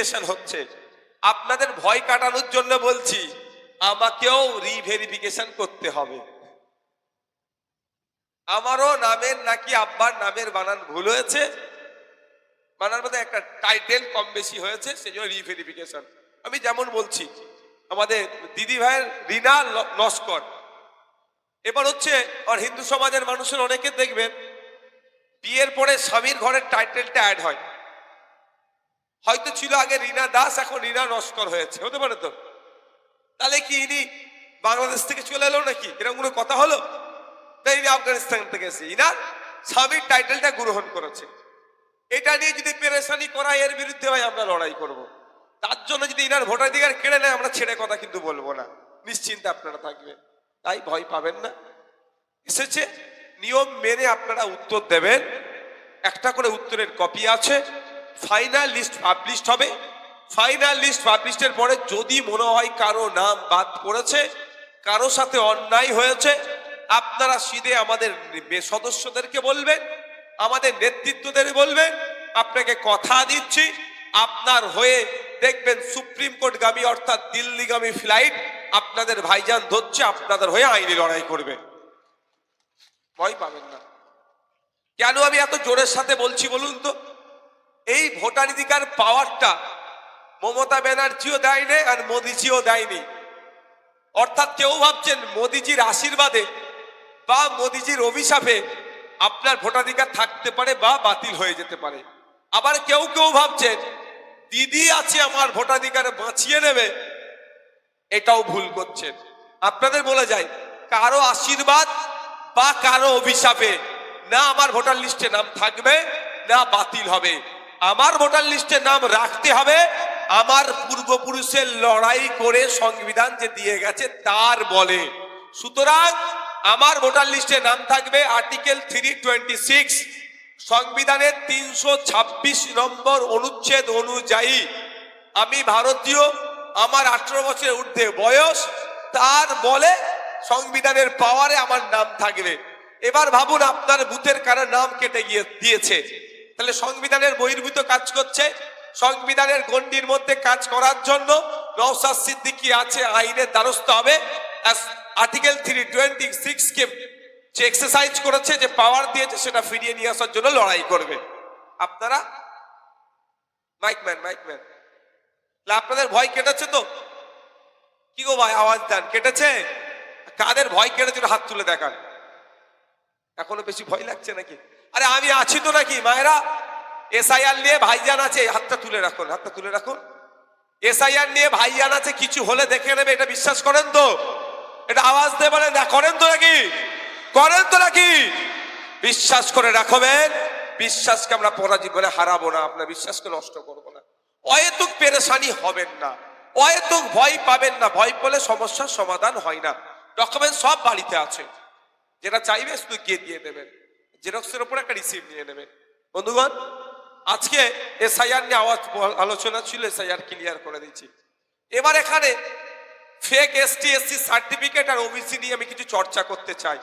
Reverification হচ্ছে, আপনাদের ভয় কাটানোর জন্য বলছি আমাকেও রিভেরিফিকেশন করতে হবে। আমারও নামের নাকি আব্বার নামের বানান ভুল হয়েছে, বানার মধ্যে একটা টাইটেল কম বেশি হয়েছে, সেই জন্য রিভেরিফিকেশন। আমি যেমন বলছি আমাদের দিদি ভাইয়ের রিনা নস্কর, এবার হচ্ছে আর হিন্দু সমাজের মানুষের অনেকে দেখবেন বিয়ের পরে স্বামীর ঘরের টাইটেলটা অ্যাড হয়, হয়তো ছিল আগে রিনা দাস, এখন রিনা নস্কর হয়েছে, হতে পারে তো। তাহলে কি ইনি বাংলাদেশ থেকে চলে এলো নাকি, এরকম কোনো কথা হলো? তাই ইনি আফগানিস্তান থেকে এসে ইনার স্বামীর টাইটেলটা গ্রহণ করেছে। এটা নিয়ে যদি পেরেশানি করা, এর বিরুদ্ধে ভাই আমরা লড়াই করব। তার জন্য যদি ইনার ভোটাধিকার কেড়ে নেয়, আমরা ছেড়ে কথা কিন্তু বলবো না, নিশ্চিন্তে আপনারা থাকবেন। তাই ভয় পাবেন না, এসেছে নিয়ম মেনে আপনারা উত্তর দেবেন। একটা করে উত্তরের কপি আছে, ফাইনাল লিস্ট পাবলিশড হবে। ফাইনাল লিস্ট পাবলিশের পরে যদি মনে হয় কারো নাম বাদ পড়েছে, কারো সাথে অন্যায় হয়েছে, আপনারা সিধে আমাদের সদস্যদেরকে বলবেন, আমাদের নেতৃত্বদের বলবেন। আপনাকে কথা দিচ্ছি, আপনার হয়ে দেখবেন সুপ্রিম কোর্টগামী অর্থাৎ দিল্লিগামী ফ্লাইট আপনাদের ভাইজান ধরছে, আপনাদের হয়ে আইনি লড়াই করবে। ভয় পাবেন না। কেন আমি এত জোরের সাথে বলছি বলুন তো? এই ভোটাধিকার পাওয়ারটা মমতা ব্যানার্জিও দেয়নি আর মোদিজিও দেয়নি। অর্থাৎ কেউ ভাবছেন মোদিজির আশীর্বাদে বা মোদিজির অভিশাপে আপনার ভোটাধিকার থাকতে পারে বা বাতিল হয়ে যেতে পারে। আবার কেউ কেউ ভাবছেন দিদি আছে আমার ভোটাধিকার বাঁচিয়ে নেবে, এটাও ভুল করছেন। আপনাদের বলে যায় কারো আশীর্বাদ বা কারো অভিশাপে না আমার ভোটার লিস্টে নাম থাকবে না বাতিল হবে। আমার ভোটার লিস্টে নাম রাখতে হবে আমার পূর্বপুরুষের লড়াই করে সংবিধান যে দিয়ে গেছে তার বলে। সুতরাং আমার ভোটার লিস্টে নাম থাকবে আর্টিকেল 326 সংবিধানের 326 নম্বর অনুচ্ছেদ অনুযায়ী। আমি ভারতীয়, আমার 18 বছরের ঊর্ধ্বে বয়স, তার বলে সংবিধানের পাওয়ারে আমার নাম থাকবে। এবার ভাবুন আপনার বুথের কারো নাম কেটে দিয়েছে, তাহলে সংবিধানের বহির্ভূত কাজ করছে। সংবিধানের গণ্ডির মধ্যে কাজ করার জন্য নওশাদ সিদ্দিকী আছে, আইনের দ্বারস্থ হবে। আর্টিকেল 326 কে যে এক্সারসাইজ করেছে, যে পাওয়ার দিয়েছে, সেটা ফিরিয়ে নিয়ে আসার জন্য লড়াই করবে। আপনারা মাইকম্যান আপনাদের ভয় কেটেছে তো? কি গো ভাই আওয়াজ দেন, কেটেছে? কাদের ভয় কেটেছে হাত তুলে দেখান। এখনো বেশি ভয় লাগছে নাকি? আরে আমি আছি তো নাকি মায়েরা? এসআইআর নিয়ে ভাইজান আছে, হাতটা তুলে রাখুন, হাতটা তুলে রাখুন। এসআইআর নিয়ে ভাইজান আছে, কিছু হলে দেখে নেবে, এটা বিশ্বাস করেন তো? এটা আওয়াজ দিয়ে বলেন না, করেন তো নাকি? করেন তো নাকি? বিশ্বাস করে রাখবেন, বিশ্বাসকে আমরা পরাজিত বলে হারাবো না, আপনার বিশ্বাসকে নষ্ট করবো না। অহেতুক পেরেশানি হবেন না, অহেতুক ভয় পাবেন না। ভয় পেলে সমস্যার সমাধান হয় না। ডকুমেন্ট সব বাড়িতে আছে, যেটা চাইবে শুধু গিয়ে দিয়ে দেবেন, জেরক্সের উপর একটা রিসিপ্ট নিয়ে নেবেন। বন্ধুগণ, আজকে এসআইআর নিয়ে আলোচনা ছিল, এসআইআর ক্লিয়ার করে দিচ্ছি। এবার এখানে ফেক এসটি এসসি সার্টিফিকেট আর ওবিসি নিয়ে আমি কিছু চর্চা করতে চাই।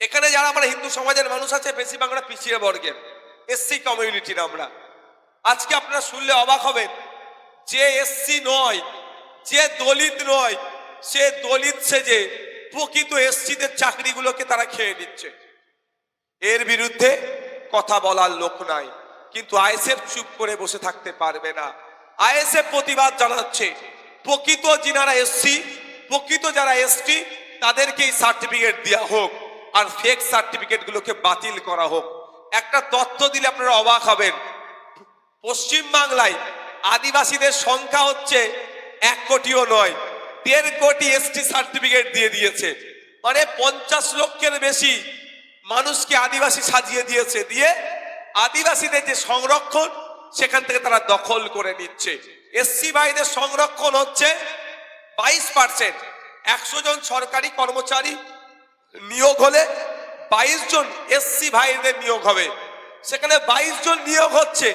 এখানে যারা আমরা হিন্দু সমাজের মানুষ আছে, বেশিরভাগ আমরা পিছিয়ে বর্গের এসসি কমিউনিটির আমরা। আজকে আপনারা শুনলে অবাক হবেন, যে এসসি নয়, যে দলিত নয়, সে দলিত সেজে প্রকৃত এসসিদের চাকরিগুলোকে তারা খেয়ে নিচ্ছে। এর বিরুদ্ধে কথা বলার লোক নাই, কিন্তু আইএসএফ চুপ করে বসে থাকতে পারবে না। আইএসএফ প্রতিবাদ জানাচ্ছে, প্রকৃত যিনারা এসসি, প্রকৃত যারা এসটি, তাদেরকেই সার্টিফিকেট দেওয়া হোক আর ফেক সার্টিফিকেট গুলোকে বাতিল করা হোক। একটা তথ্য দিলে আপনারা অবাক হবেন, পশ্চিম বাংলায় আদিবাসীদের সংখ্যা হচ্ছে 1 কোটিও নয়, 1.5 কোটি এসটি সার্টিফিকেট দিয়ে দিয়েছে। মানে 50 লক্ষের বেশি মানুষকে আদিবাসী সাজিয়ে দিয়েছে, দিয়ে আদিবাসীদের যে সংরক্ষণ সেখান থেকে তারা দখল করে নিচ্ছে। এসসি ভাইদের সংরক্ষণ হচ্ছে 22%। 100 জন সরকারি কর্মচারী নিয়োগ হলে 22 জন এসসি ভাইদের নিয়োগ হবে, সেখানে 22 জন নিয়োগ হচ্ছে